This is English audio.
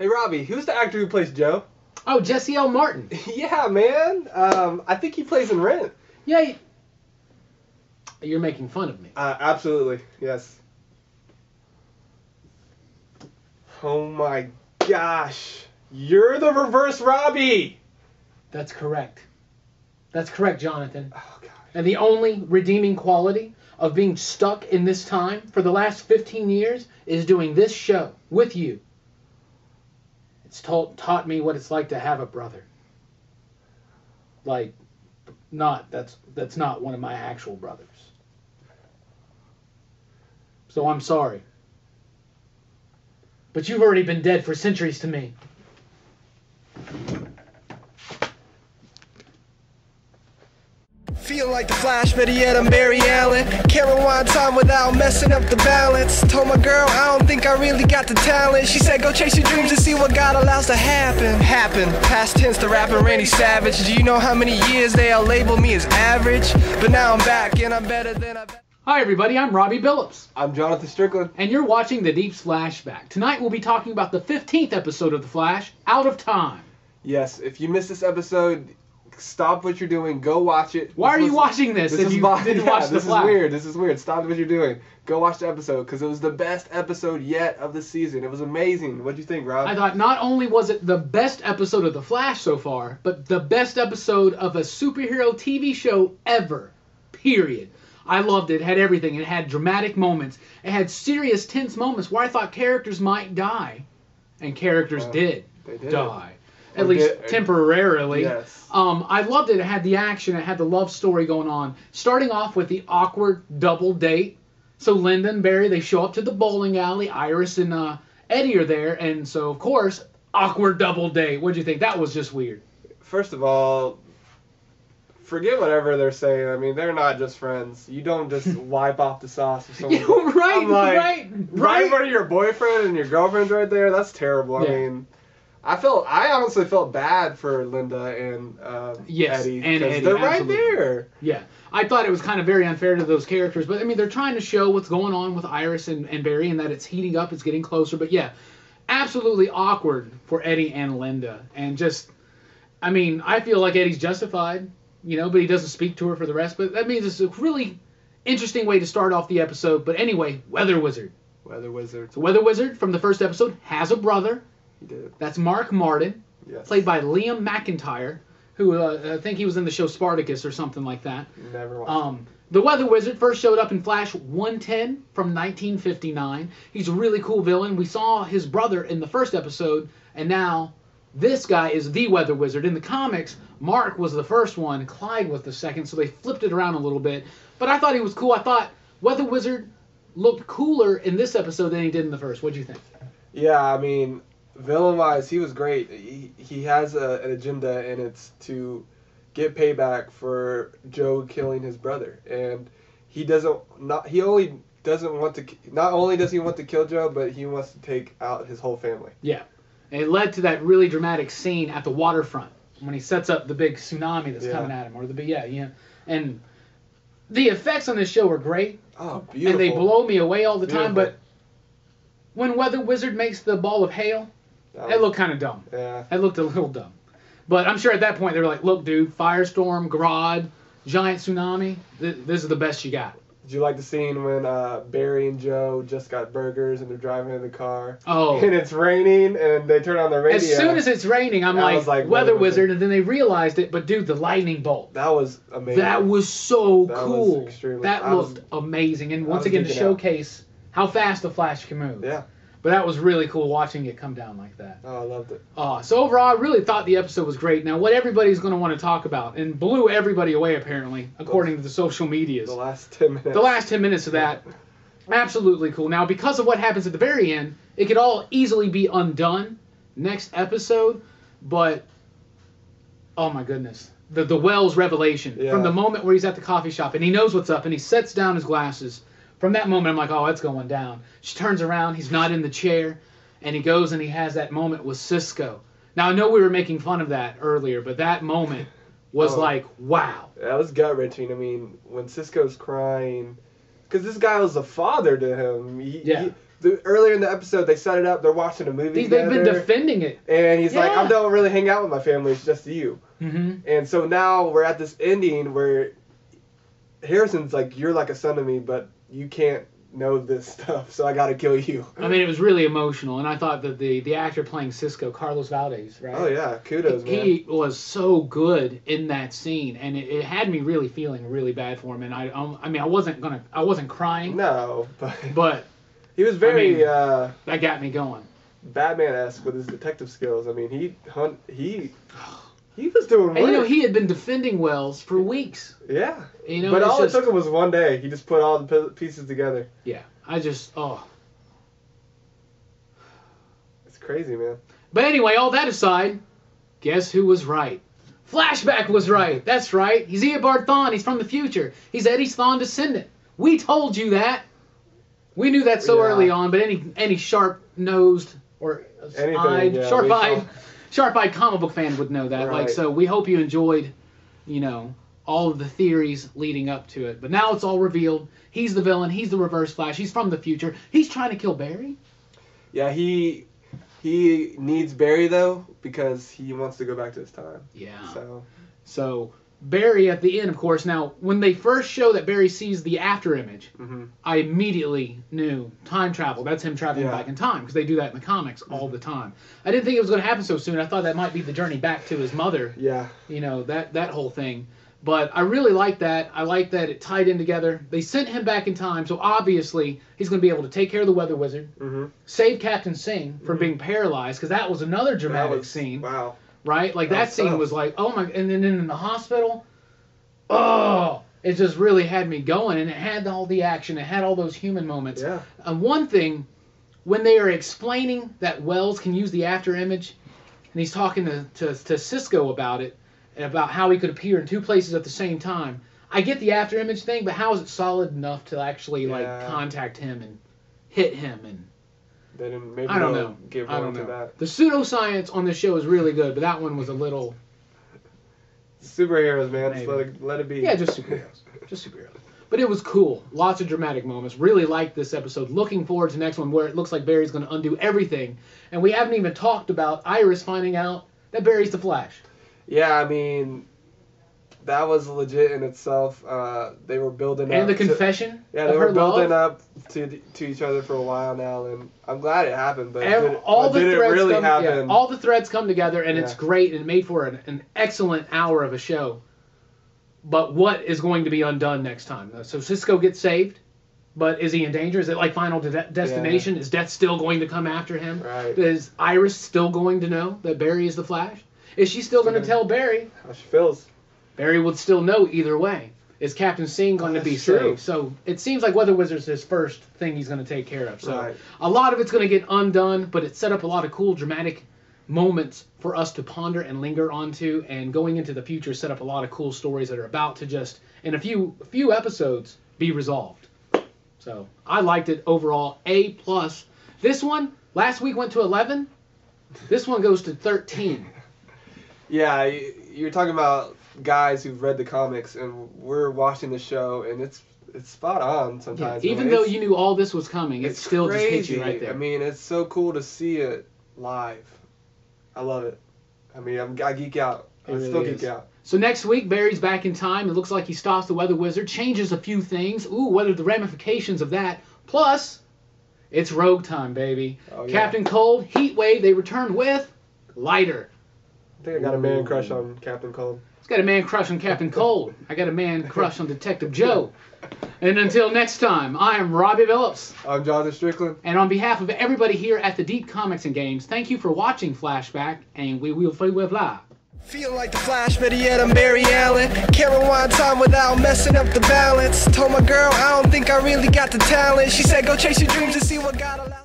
Hey, Robbie, who's the actor who plays Joe? Oh, Jesse L. Martin. Yeah, man. I think he plays in Rent. Yeah. You're making fun of me. Absolutely, yes. Oh my gosh. You're the reverse Robbie! That's correct. That's correct, Jonathan. Oh, God. And the only redeeming quality of being stuck in this time for the last 15 years is doing this show with you. It's taught me what it's like to have a brother. Like, that's not one of my actual brothers. So I'm sorry. But you've already been dead for centuries to me. Feeling like the Flash, better yet I'm Barry Allen. Can't rewind time without messing up the balance. Told my girl I don't think I really got the talent. She said go chase your dreams and see what God allows to happen. Past tense to rapping Randy Savage. Do you know how many years they'll label me as average? But now I'm back and I'm better than I've... Hi everybody, I'm Robbie Billups. I'm Jonathan Strickland. And you're watching the DeeP's Flashback. Tonight we'll be talking about the 15th episode of The Flash, Out of Time. Yes, if you missed this episode, stop what you're doing. Go watch it. Why are you watching this if you didn't watch The Flash? This is weird. Stop what you're doing. Go watch the episode because it was the best episode yet of the season. It was amazing. What'd you think, Rob? I thought not only was it the best episode of The Flash so far, but the best episode of a superhero TV show ever. Period. I loved it. It had everything. It had dramatic moments. It had serious, tense moments where I thought characters might die. And characters did die. At least temporarily. Yes. I loved it. It had the action. It had the love story going on. Starting off with the awkward double date. So Linda and Barry, they show up to the bowling alley. Iris and Eddie are there. And so, of course, awkward double date. What'd you think? That was just weird. First of all, forget whatever they're saying. I mean, they're not just friends. You don't just wipe off the sauce or something. right. Right in front of your boyfriend and your girlfriend's right there. That's terrible. Yeah. I mean, I honestly felt bad for Linda and Eddie. And Eddie, they're right absolutely. there. Yeah. I thought it was kind of very unfair to those characters. But, I mean, they're trying to show what's going on with Iris and Barry and that it's heating up, it's getting closer. But, yeah, absolutely awkward for Eddie and Linda. And just, I mean, I feel like Eddie's justified. You know, but he doesn't speak to her for the rest. But that means it's a really interesting way to start off the episode. But anyway, Weather Wizard. Weather Wizard. So Weather Wizard from the first episode has a brother. He did. That's Mark Martin, Yes. played by Liam McIntyre, who I think he was in the show Spartacus or something like that. Never watched it. The Weather Wizard first showed up in Flash 110 from 1959. He's a really cool villain. We saw his brother in the first episode, and now this guy is the Weather Wizard. In the comics, Mark was the first one, Clyde was the second, so they flipped it around a little bit. But I thought he was cool. I thought Weather Wizard looked cooler in this episode than he did in the first. What'd you think? Yeah, I mean, villain-wise, he was great. He has an agenda, and it's to get payback for Joe killing his brother. And not only does he want to kill Joe, but he wants to take out his whole family. Yeah. And it led to that really dramatic scene at the waterfront when he sets up the big tsunami that's coming at him. And the effects on this show are great. Oh, beautiful. And they blow me away all the time. Beautiful. But when Weather Wizard makes the ball of hail, it looked kind of dumb. Yeah. It looked a little dumb. But I'm sure at that point they were like, look, dude, firestorm, Grodd, giant tsunami, this is the best you got. Did you like the scene when Barry and Joe just got burgers and they're driving in the car? Oh. And it's raining and they turn on the radio. As soon as it's raining, I'm like Weather Wizard, and then they realized it. But dude, the lightning bolt. That was amazing. That was so cool. Was that looked amazing. And once again to showcase how fast the Flash can move. Yeah. But that was really cool watching it come down like that. Oh, I loved it. So overall, I really thought the episode was great. Now, what everybody's going to want to talk about, and blew everybody away apparently, according to the social medias. The last 10 minutes. The last 10 minutes of that, absolutely cool. Now, because of what happens at the very end, it could all easily be undone next episode. But, oh my goodness. The Wells revelation. Yeah. From the moment where he's at the coffee shop and he knows what's up and he sets down his glasses. From that moment, I'm like, oh, it's going down. She turns around. He's not in the chair. And he goes and he has that moment with Cisco. Now, I know we were making fun of that earlier, but that moment was like, wow. That was gut-wrenching. I mean, when Cisco's crying, because this guy was a father to him. earlier in the episode, they set it up. They're watching a movie They've together. been defending it. And he's like, Yeah. I don't really hang out with my family. It's just you. Mm-hmm. And so now we're at this ending where Harrison's like, you're like a son to me, but you can't know this stuff, so I gotta kill you. I mean, it was really emotional, and I thought that the actor playing Cisco, Carlos Valdez, right? Oh yeah, kudos, man. He was so good in that scene, and it had me really feeling really bad for him. And I mean, I wasn't crying. No, but he was very that got me going. Batman-esque with his detective skills. I mean, he was doing work. And he had been defending Wells for weeks. Yeah. But all it took him was one day. He just put all the pieces together. Yeah. It's crazy, man. But anyway, all that aside, guess who was right? Flashback was right. That's right. He's Eobard Thawne. He's from the future. He's Eddie's Thawne descendant. We told you that. We knew that so early on, but any sharp-nosed or sharp-eyed comic book fan would know that. Right. So we hope you enjoyed, all of the theories leading up to it. But now it's all revealed. He's the villain. He's the Reverse Flash. He's from the future. He's trying to kill Barry. Yeah, he needs Barry though because he wants to go back to his time. Yeah. So Barry at the end, of course. Now, when they first show that Barry sees the after image, I immediately knew time travel. That's him traveling back in time because they do that in the comics all the time. I didn't think it was going to happen so soon. I thought that might be the journey back to his mother. Yeah. That whole thing. But I really like that. I like that it tied in together. They sent him back in time, so obviously he's going to be able to take care of the Weather Wizard, save Captain Singh from being paralyzed, because that was another dramatic scene. Wow. Right? Like, that scene was like, oh my... And then in the hospital, it just really had me going, and it had all the action. It had all those human moments. Yeah. And one thing, when they are explaining that Wells can use the after image, and he's talking to Cisco about it, and about how he could appear in two places at the same time. I get the after image thing, but how is it solid enough to actually contact him and hit him? And they didn't. Maybe I don't know. Give I don't to know. that. The pseudoscience on this show is really good, but that one was a little superheroes, man. Just let it be. Yeah, just superheroes. But it was cool. Lots of dramatic moments. Really liked this episode. Looking forward to the next one where it looks like Barry's going to undo everything, and we haven't even talked about Iris finding out that Barry's the Flash. Yeah, I mean, that was legit in itself. They were building up. And the confession. Yeah, they were building up to each other for a while now, and I'm glad it happened. But did it really happen? Yeah, all the threads come together, and it's great, and made for an excellent hour of a show. But what is going to be undone next time? So Cisco gets saved, but is he in danger? Is it like Final Destination? Is Death still going to come after him? Right. Is Iris still going to know that Barry is the Flash? Is she still going to tell Barry? How she feels. Barry would still know either way. Is Captain Singh going to be saved? So it seems like Weather Wizard's his first thing he's going to take care of. So a lot of it's going to get undone, but it set up a lot of cool dramatic moments for us to ponder and linger onto, and going into the future set up a lot of cool stories that are about to just, in a few episodes, be resolved. So I liked it overall. A+. This one, last week went to 11. This one goes to 13. Yeah, you're talking about guys who've read the comics, and we're watching the show, and it's spot on sometimes. Yeah, even though you knew all this was coming, it still just hit you right there. I mean, it's so cool to see it live. I love it. I mean, I geek out. I still geek out. So next week, Barry's back in time. It looks like he stops the Weather Wizard, changes a few things. Ooh, what are the ramifications of that? Plus, it's Rogue time, baby. Oh, yeah. Captain Cold, Heat Wave, they return with Lighter. I think I got a man crush on Captain Cold. He's got a man crush on Captain Cold. I got a man crush on Detective Joe. And until next time, I am Robbie Billups. I'm Jonathan Strickland. And on behalf of everybody here at the Deep Comics and Games, thank you for watching Flashback, and we will fly. Feel like the Flash, better yet I'm Barry Allen. Can't rewind time without messing up the balance. Told my girl I don't think I really got the talent. She said go chase your dreams and see what God allows.